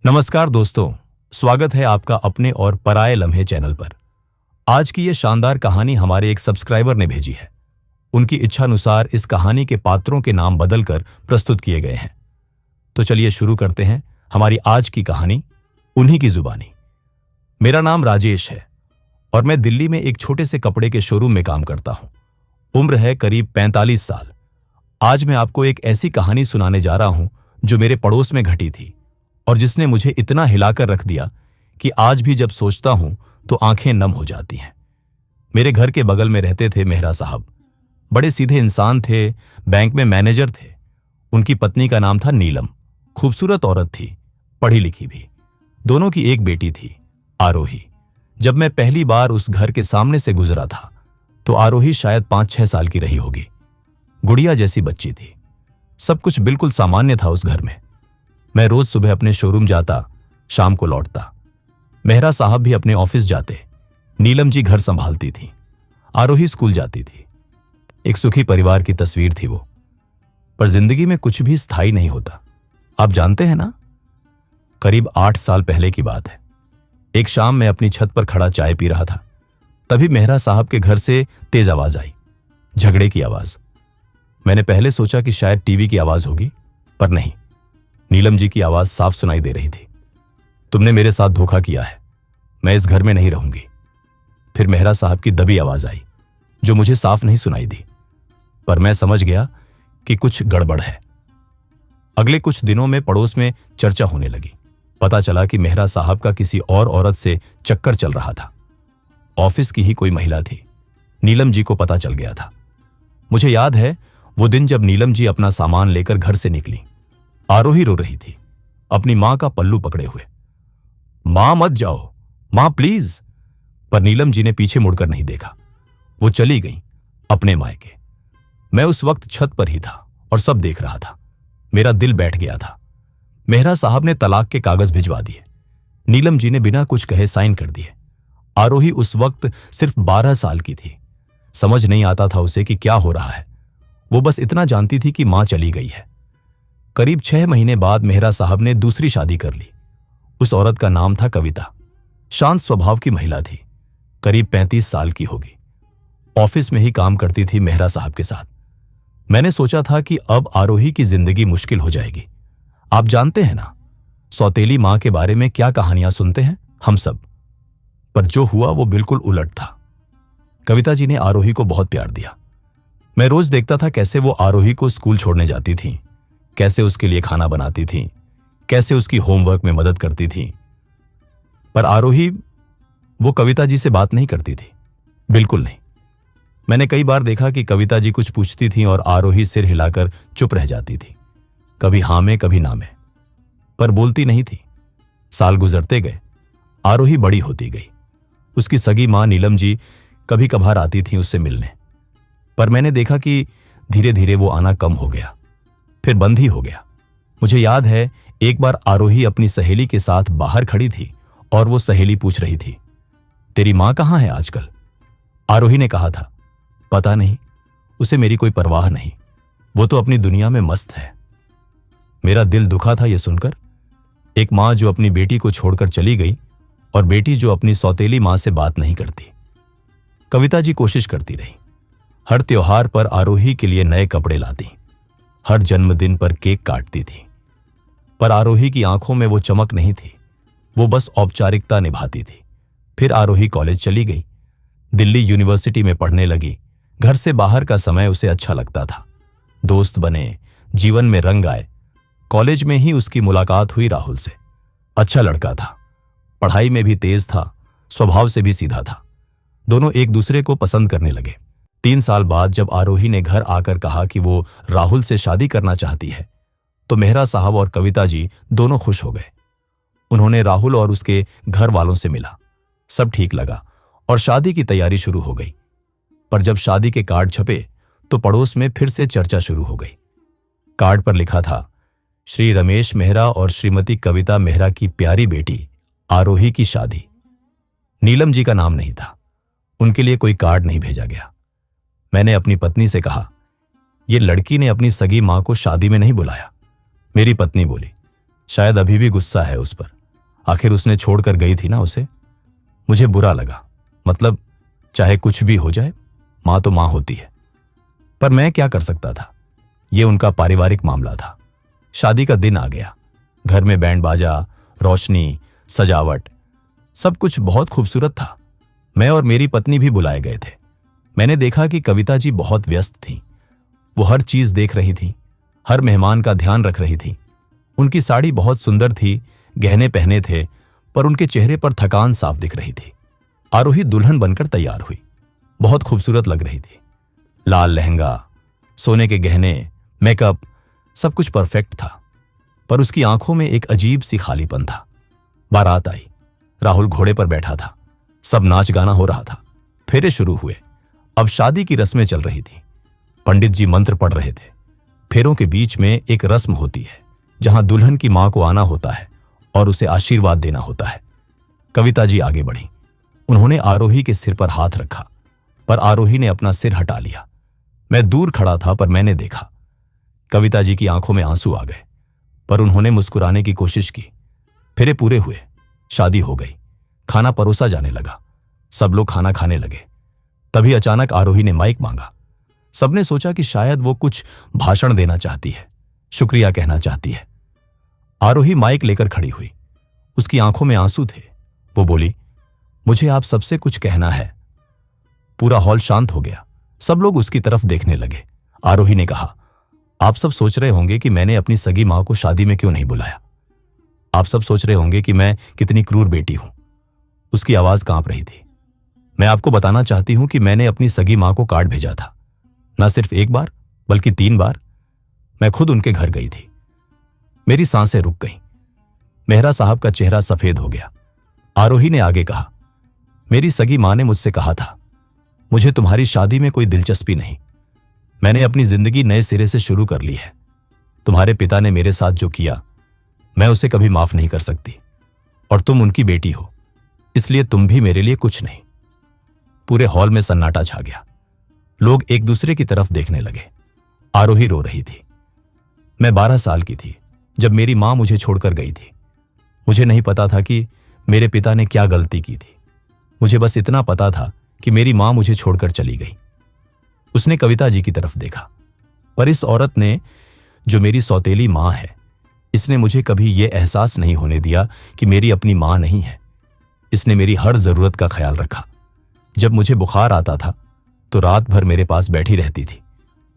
नमस्कार दोस्तों, स्वागत है आपका अपने और पराये लम्हे चैनल पर। आज की ये शानदार कहानी हमारे एक सब्सक्राइबर ने भेजी है। उनकी इच्छानुसार इस कहानी के पात्रों के नाम बदलकर प्रस्तुत किए गए हैं। तो चलिए शुरू करते हैं हमारी आज की कहानी, उन्हीं की जुबानी। मेरा नाम राजेश है और मैं दिल्ली में एक छोटे से कपड़े के शोरूम में काम करता हूं। उम्र है करीब 45 साल। आज मैं आपको एक ऐसी कहानी सुनाने जा रहा हूं जो मेरे पड़ोस में घटी थी और जिसने मुझे इतना हिलाकर रख दिया कि आज भी जब सोचता हूं तो आंखें नम हो जाती हैं। मेरे घर के बगल में रहते थे मेहरा साहब। बड़े सीधे इंसान थे, बैंक में मैनेजर थे। उनकी पत्नी का नाम था नीलम। खूबसूरत औरत थी, पढ़ी लिखी भी। दोनों की एक बेटी थी, आरोही। जब मैं पहली बार उस घर के सामने से गुजरा था तो आरोही शायद 5-6 साल की रही होगी। गुड़िया जैसी बच्ची थी। सब कुछ बिल्कुल सामान्य था उस घर में। मैं रोज सुबह अपने शोरूम जाता, शाम को लौटता। मेहरा साहब भी अपने ऑफिस जाते। नीलम जी घर संभालती थी। आरोही स्कूल जाती थी। एक सुखी परिवार की तस्वीर थी वो। पर जिंदगी में कुछ भी स्थायी नहीं होता, आप जानते हैं ना। करीब 8 साल पहले की बात है। एक शाम मैं अपनी छत पर खड़ा चाय पी रहा था। तभी मेहरा साहब के घर से तेज आवाज आई, झगड़े की आवाज। मैंने पहले सोचा कि शायद टीवी की आवाज होगी, पर नहीं। नीलम जी की आवाज साफ सुनाई दे रही थी। तुमने मेरे साथ धोखा किया है, मैं इस घर में नहीं रहूंगी। फिर मेहरा साहब की दबी आवाज आई जो मुझे साफ नहीं सुनाई दी, पर मैं समझ गया कि कुछ गड़बड़ है। अगले कुछ दिनों में पड़ोस में चर्चा होने लगी। पता चला कि मेहरा साहब का किसी और औरत से चक्कर चल रहा था। ऑफिस की ही कोई महिला थी। नीलम जी को पता चल गया था। मुझे याद है वो दिन जब नीलम जी अपना सामान लेकर घर से निकली। आरोही रो रही थी, अपनी मां का पल्लू पकड़े हुए। मां मत जाओ, मां प्लीज। पर नीलम जी ने पीछे मुड़कर नहीं देखा। वो चली गई अपने मायके। मैं उस वक्त छत पर ही था और सब देख रहा था। मेरा दिल बैठ गया था। मेहरा साहब ने तलाक के कागज भिजवा दिए। नीलम जी ने बिना कुछ कहे साइन कर दिए। आरोही उस वक्त सिर्फ 12 साल की थी। समझ नहीं आता था उसे कि क्या हो रहा है। वो बस इतना जानती थी कि मां चली गई है। करीब 6 महीने बाद मेहरा साहब ने दूसरी शादी कर ली। उस औरत का नाम था कविता। शांत स्वभाव की महिला थी, करीब 35 साल की होगी। ऑफिस में ही काम करती थी मेहरा साहब के साथ। मैंने सोचा था कि अब आरोही की जिंदगी मुश्किल हो जाएगी। आप जानते हैं ना, सौतेली मां के बारे में क्या कहानियां सुनते हैं हम सब। पर जो हुआ वो बिल्कुल उलट था। कविता जी ने आरोही को बहुत प्यार दिया। मैं रोज देखता था कैसे वो आरोही को स्कूल छोड़ने जाती थी, कैसे उसके लिए खाना बनाती थी, कैसे उसकी होमवर्क में मदद करती थी। पर आरोही वो कविता जी से बात नहीं करती थी, बिल्कुल नहीं। मैंने कई बार देखा कि कविता जी कुछ पूछती थी और आरोही सिर हिलाकर चुप रह जाती थी, कभी हां में कभी ना में, पर बोलती नहीं थी। साल गुजरते गए, आरोही बड़ी होती गई। उसकी सगी मां नीलम जी कभी कभार आती थी उससे मिलने, पर मैंने देखा कि धीरे धीरे वो आना कम हो गया, फिर बंद ही हो गया। मुझे याद है एक बार आरोही अपनी सहेली के साथ बाहर खड़ी थी और वो सहेली पूछ रही थी, तेरी मां कहां है आजकल। आरोही ने कहा था, पता नहीं, उसे मेरी कोई परवाह नहीं, वो तो अपनी दुनिया में मस्त है। मेरा दिल दुखा था यह सुनकर। एक मां जो अपनी बेटी को छोड़कर चली गई और बेटी जो अपनी सौतेली मां से बात नहीं करती। कविता जी कोशिश करती रही। हर त्योहार पर आरोही के लिए नए कपड़े लाती, हर जन्मदिन पर केक काटती थी, पर आरोही की आंखों में वो चमक नहीं थी। वो बस औपचारिकता निभाती थी। फिर आरोही कॉलेज चली गई, दिल्ली यूनिवर्सिटी में पढ़ने लगी। घर से बाहर का समय उसे अच्छा लगता था। दोस्त बने, जीवन में रंग आए। कॉलेज में ही उसकी मुलाकात हुई राहुल से। अच्छा लड़का था, पढ़ाई में भी तेज था, स्वभाव से भी सीधा था। दोनों एक दूसरे को पसंद करने लगे। 3 साल बाद जब आरोही ने घर आकर कहा कि वो राहुल से शादी करना चाहती है, तो मेहरा साहब और कविता जी दोनों खुश हो गए। उन्होंने राहुल और उसके घर वालों से मिला। सब ठीक लगा और शादी की तैयारी शुरू हो गई। पर जब शादी के कार्ड छपे तो पड़ोस में फिर से चर्चा शुरू हो गई। कार्ड पर लिखा था, श्री रमेश मेहरा और श्रीमती कविता मेहरा की प्यारी बेटी आरोही की शादी। नीलम जी का नाम नहीं था। उनके लिए कोई कार्ड नहीं भेजा गया। मैंने अपनी पत्नी से कहा, ये लड़की ने अपनी सगी मां को शादी में नहीं बुलाया। मेरी पत्नी बोली, शायद अभी भी गुस्सा है उस पर। आखिर उसने छोड़कर गई थी ना उसे। मुझे बुरा लगा। मतलब चाहे कुछ भी हो जाए, मां तो मां होती है। पर मैं क्या कर सकता था? यह उनका पारिवारिक मामला था। शादी का दिन आ गया। घर में बैंड बाजा, रोशनी, सजावट, सब कुछ बहुत खूबसूरत था। मैं और मेरी पत्नी भी बुलाए गए थे। मैंने देखा कि कविता जी बहुत व्यस्त थीं। वो हर चीज देख रही थी, हर मेहमान का ध्यान रख रही थी। उनकी साड़ी बहुत सुंदर थी, गहने पहने थे, पर उनके चेहरे पर थकान साफ दिख रही थी। आरोही दुल्हन बनकर तैयार हुई। बहुत खूबसूरत लग रही थी। लाल लहंगा, सोने के गहने, मेकअप, सब कुछ परफेक्ट था। पर उसकी आंखों में एक अजीब सी खालीपन था। बारात आई। राहुल घोड़े पर बैठा था। सब नाच गाना हो रहा था। फेरे शुरू हुए। अब शादी की रस्में चल रही थी। पंडित जी मंत्र पढ़ रहे थे। फेरों के बीच में एक रस्म होती है जहां दुल्हन की मां को आना होता है और उसे आशीर्वाद देना होता है। कविता जी आगे बढ़ी। उन्होंने आरोही के सिर पर हाथ रखा, पर आरोही ने अपना सिर हटा लिया। मैं दूर खड़ा था, पर मैंने देखा कविता जी की आंखों में आंसू आ गए, पर उन्होंने मुस्कुराने की कोशिश की। फेरे पूरे हुए। शादी हो गई। खाना परोसा जाने लगा। सब लोग खाना खाने लगे। तभी अचानक आरोही ने माइक मांगा। सबने सोचा कि शायद वो कुछ भाषण देना चाहती है, शुक्रिया कहना चाहती है। आरोही माइक लेकर खड़ी हुई। उसकी आंखों में आंसू थे। वो बोली, मुझे आप सबसे कुछ कहना है। पूरा हॉल शांत हो गया। सब लोग उसकी तरफ देखने लगे। आरोही ने कहा, आप सब सोच रहे होंगे कि मैंने अपनी सगी मां को शादी में क्यों नहीं बुलाया। आप सब सोच रहे होंगे कि मैं कितनी क्रूर बेटी हूं। उसकी आवाज कांप रही थी। मैं आपको बताना चाहती हूं कि मैंने अपनी सगी मां को कार्ड भेजा था। न सिर्फ एक बार, बल्कि 3 बार। मैं खुद उनके घर गई थी। मेरी सांसें रुक गईं। मेहरा साहब का चेहरा सफेद हो गया। आरोही ने आगे कहा, मेरी सगी मां ने मुझसे कहा था, मुझे तुम्हारी शादी में कोई दिलचस्पी नहीं। मैंने अपनी जिंदगी नए सिरे से शुरू कर ली है। तुम्हारे पिता ने मेरे साथ जो किया, मैं उसे कभी माफ नहीं कर सकती। और तुम उनकी बेटी हो, इसलिए तुम भी मेरे लिए कुछ नहीं। पूरे हॉल में सन्नाटा छा गया। लोग एक दूसरे की तरफ देखने लगे। आरोही रो रही थी। मैं 12 साल की थी जब मेरी मां मुझे छोड़कर गई थी। मुझे नहीं पता था कि मेरे पिता ने क्या गलती की थी। मुझे बस इतना पता था कि मेरी मां मुझे छोड़कर चली गई। उसने कविता जी की तरफ देखा। पर इस औरत ने, जो मेरी सौतेली मां है, इसने मुझे कभी यह एहसास नहीं होने दिया कि मेरी अपनी मां नहीं है। इसने मेरी हर जरूरत का ख्याल रखा। जब मुझे बुखार आता था तो रात भर मेरे पास बैठी रहती थी।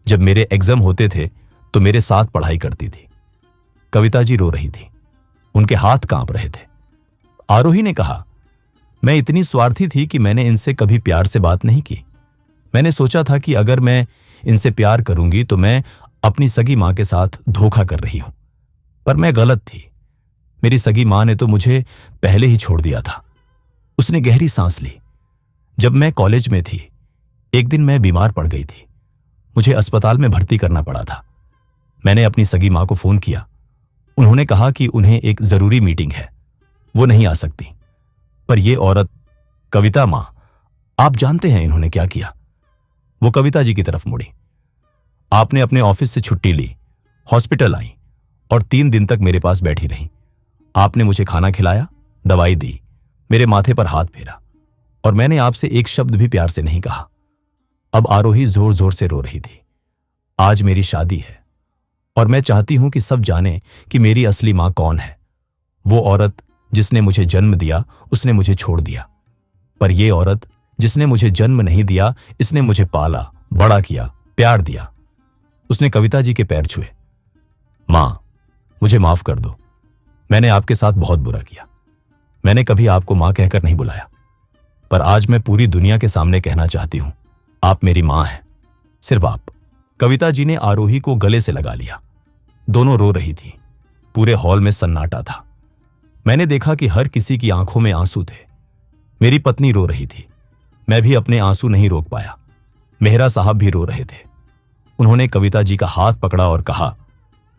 जब मेरे एग्जाम होते थे तो मेरे साथ पढ़ाई करती थी। कविता जी रो रही थी। उनके हाथ कांप रहे थे। आरोही ने कहा, मैं इतनी स्वार्थी थी कि मैंने इनसे कभी प्यार से बात नहीं की। मैंने सोचा था कि अगर मैं इनसे प्यार करूंगी तो मैं अपनी सगी मां के साथ धोखा कर रही हूं। पर मैं गलत थी। मेरी सगी मां ने तो मुझे पहले ही छोड़ दिया था। उसने गहरी सांस ली। जब मैं कॉलेज में थी, एक दिन मैं बीमार पड़ गई थी। मुझे अस्पताल में भर्ती करना पड़ा था। मैंने अपनी सगी मां को फोन किया। उन्होंने कहा कि उन्हें एक जरूरी मीटिंग है, वो नहीं आ सकती। पर यह औरत, कविता मां, आप जानते हैं इन्होंने क्या किया? वो कविता जी की तरफ मुड़ी। आपने अपने ऑफिस से छुट्टी ली, हॉस्पिटल आई और 3 दिन तक मेरे पास बैठी रही। आपने मुझे खाना खिलाया, दवाई दी, मेरे माथे पर हाथ फेरा, और मैंने आपसे एक शब्द भी प्यार से नहीं कहा। अब आरोही जोर जोर से रो रही थी। आज मेरी शादी है और मैं चाहती हूं कि सब जाने कि मेरी असली मां कौन है। वो औरत जिसने मुझे जन्म दिया, उसने मुझे छोड़ दिया। पर यह औरत जिसने मुझे जन्म नहीं दिया, इसने मुझे पाला, बड़ा किया, प्यार दिया। उसने कविता जी के पैर छुए। मां, मुझे माफ कर दो। मैंने आपके साथ बहुत बुरा किया। मैंने कभी आपको मां कहकर नहीं बुलाया। पर आज मैं पूरी दुनिया के सामने कहना चाहती हूं, आप मेरी मां हैं, सिर्फ आप। कविता जी ने आरोही को गले से लगा लिया। दोनों रो रही थी। पूरे हॉल में सन्नाटा था। मैंने देखा कि हर किसी की आंखों में आंसू थे। मेरी पत्नी रो रही थी। मैं भी अपने आंसू नहीं रोक पाया। मेहरा साहब भी रो रहे थे। उन्होंने कविता जी का हाथ पकड़ा और कहा,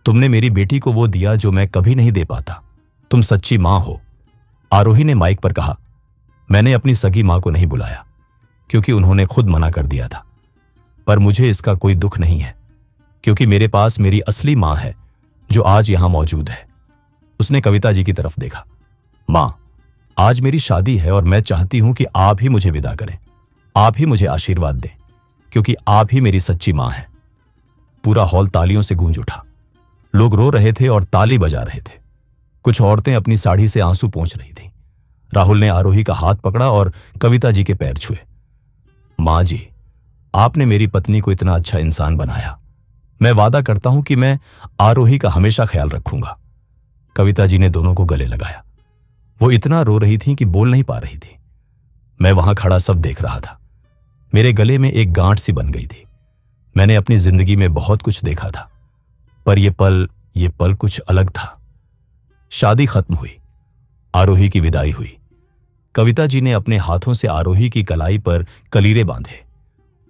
तुमने मेरी बेटी को वो दिया जो मैं कभी नहीं दे पाता। तुम सच्ची मां हो। आरोही ने माइक पर कहा, मैंने अपनी सगी मां को नहीं बुलाया क्योंकि उन्होंने खुद मना कर दिया था। पर मुझे इसका कोई दुख नहीं है, क्योंकि मेरे पास मेरी असली मां है जो आज यहां मौजूद है। उसने कविता जी की तरफ देखा। मां, आज मेरी शादी है और मैं चाहती हूं कि आप ही मुझे विदा करें, आप ही मुझे आशीर्वाद दें, क्योंकि आप ही मेरी सच्ची मां हैं। पूरा हॉल तालियों से गूंज उठा। लोग रो रहे थे और ताली बजा रहे थे। कुछ औरतें अपनी साड़ी से आंसू पोंछ रही थीं। राहुल ने आरोही का हाथ पकड़ा और कविता जी के पैर छुए। मां जी, आपने मेरी पत्नी को इतना अच्छा इंसान बनाया। मैं वादा करता हूं कि मैं आरोही का हमेशा ख्याल रखूंगा। कविता जी ने दोनों को गले लगाया। वो इतना रो रही थी कि बोल नहीं पा रही थी। मैं वहां खड़ा सब देख रहा था। मेरे गले में एक गांठ सी बन गई थी। मैंने अपनी जिंदगी में बहुत कुछ देखा था, पर यह पल कुछ अलग था। शादी खत्म हुई। आरोही की विदाई हुई। कविता जी ने अपने हाथों से आरोही की कलाई पर कलीरे बांधे।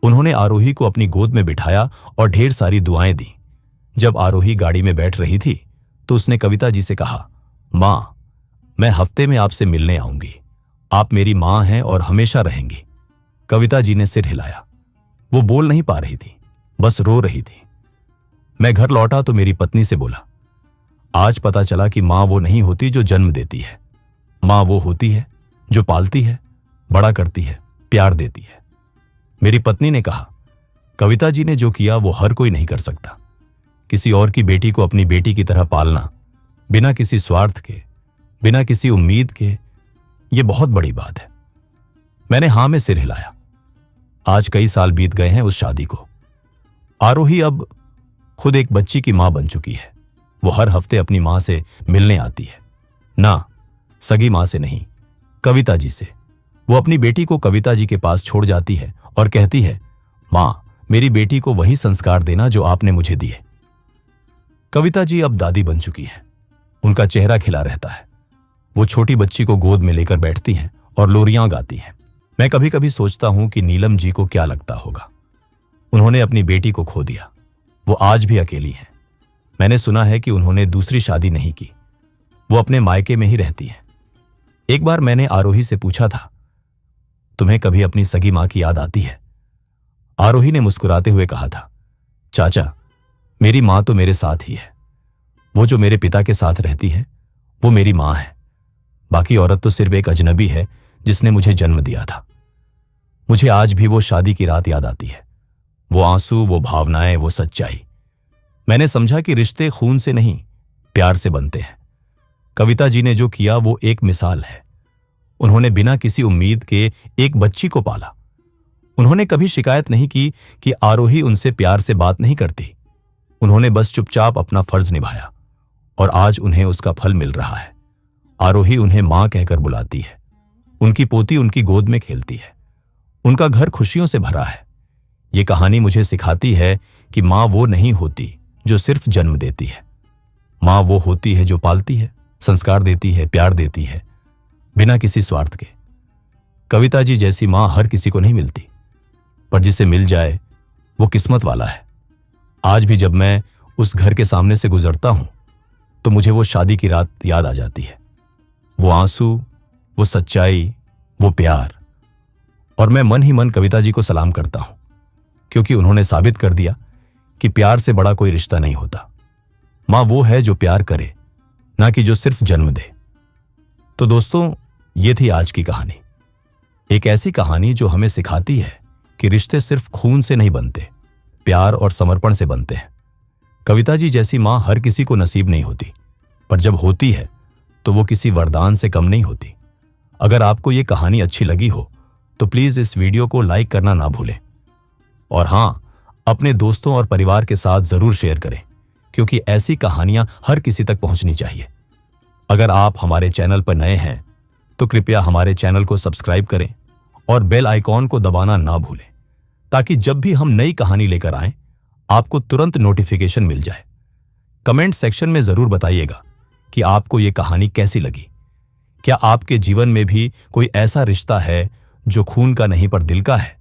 उन्होंने आरोही को अपनी गोद में बिठाया और ढेर सारी दुआएं दी। जब आरोही गाड़ी में बैठ रही थी तो उसने कविता जी से कहा, मां, मैं हफ्ते में आपसे मिलने आऊंगी। आप मेरी मां हैं और हमेशा रहेंगी। कविता जी ने सिर हिलाया। वो बोल नहीं पा रही थी, बस रो रही थी। मैं घर लौटा तो मेरी पत्नी से बोला, आज पता चला कि मां वो नहीं होती जो जन्म देती है। मां वो होती है जो पालती है, बड़ा करती है, प्यार देती है। मेरी पत्नी ने कहा, कविता जी ने जो किया वो हर कोई नहीं कर सकता। किसी और की बेटी को अपनी बेटी की तरह पालना, बिना किसी स्वार्थ के, बिना किसी उम्मीद के, ये बहुत बड़ी बात है। मैंने हां में सिर हिलाया। आज कई साल बीत गए हैं उस शादी को। आरोही अब खुद एक बच्ची की मां बन चुकी है। वो हर हफ्ते अपनी मां से मिलने आती है। ना, सगी मां से नहीं, कविता जी से। वो अपनी बेटी को कविता जी के पास छोड़ जाती है और कहती है, मां, मेरी बेटी को वही संस्कार देना जो आपने मुझे दिए। कविता जी अब दादी बन चुकी है। उनका चेहरा खिला रहता है। वो छोटी बच्ची को गोद में लेकर बैठती हैं और लोरियां गाती हैं। मैं कभी कभी सोचता हूं कि नीलम जी को क्या लगता होगा। उन्होंने अपनी बेटी को खो दिया। वो आज भी अकेली हैं। मैंने सुना है कि उन्होंने दूसरी शादी नहीं की। वो अपने मायके में ही रहती हैं। एक बार मैंने आरोही से पूछा था, तुम्हें कभी अपनी सगी मां की याद आती है? आरोही ने मुस्कुराते हुए कहा था, चाचा, मेरी मां तो मेरे साथ ही है। वो जो मेरे पिता के साथ रहती है वो मेरी मां है। बाकी औरत तो सिर्फ एक अजनबी है जिसने मुझे जन्म दिया था। मुझे आज भी वो शादी की रात याद आती है। वो आंसू, वो भावनाएं, वो सच्चाई। मैंने समझा कि रिश्ते खून से नहीं, प्यार से बनते हैं। कविता जी ने जो किया वो एक मिसाल है। उन्होंने बिना किसी उम्मीद के एक बच्ची को पाला। उन्होंने कभी शिकायत नहीं की कि आरोही उनसे प्यार से बात नहीं करती। उन्होंने बस चुपचाप अपना फर्ज निभाया और आज उन्हें उसका फल मिल रहा है। आरोही उन्हें मां कहकर बुलाती है। उनकी पोती उनकी गोद में खेलती है। उनका घर खुशियों से भरा है। ये कहानी मुझे सिखाती है कि मां वो नहीं होती जो सिर्फ जन्म देती है। मां वो होती है जो पालती है, संस्कार देती है, प्यार देती है, बिना किसी स्वार्थ के। कविता जी जैसी मां हर किसी को नहीं मिलती, पर जिसे मिल जाए वो किस्मत वाला है। आज भी जब मैं उस घर के सामने से गुजरता हूं तो मुझे वो शादी की रात याद आ जाती है। वो आंसू, वो सच्चाई, वो प्यार। और मैं मन ही मन कविता जी को सलाम करता हूं, क्योंकि उन्होंने साबित कर दिया कि प्यार से बड़ा कोई रिश्ता नहीं होता। मां वो है जो प्यार करे, ना कि जो सिर्फ जन्म दे। तो दोस्तों, ये थी आज की कहानी। एक ऐसी कहानी जो हमें सिखाती है कि रिश्ते सिर्फ खून से नहीं बनते, प्यार और समर्पण से बनते हैं। कविता जी जैसी मां हर किसी को नसीब नहीं होती, पर जब होती है तो वो किसी वरदान से कम नहीं होती। अगर आपको ये कहानी अच्छी लगी हो तो प्लीज इस वीडियो को लाइक करना ना भूलें। और हां, अपने दोस्तों और परिवार के साथ जरूर शेयर करें, क्योंकि ऐसी कहानियां हर किसी तक पहुंचनी चाहिए। अगर आप हमारे चैनल पर नए हैं तो कृपया हमारे चैनल को सब्सक्राइब करें और बेल आइकॉन को दबाना ना भूलें, ताकि जब भी हम नई कहानी लेकर आएं आपको तुरंत नोटिफिकेशन मिल जाए। कमेंट सेक्शन में जरूर बताइएगा कि आपको ये कहानी कैसी लगी। क्या आपके जीवन में भी कोई ऐसा रिश्ता है जो खून का नहीं पर दिल का है?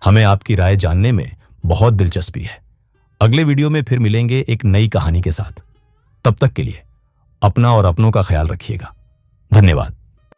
हमें आपकी राय जानने में बहुत दिलचस्पी है। अगले वीडियो में फिर मिलेंगे एक नई कहानी के साथ। तब तक के लिए अपना और अपनों का ख्याल रखिएगा। धन्यवाद।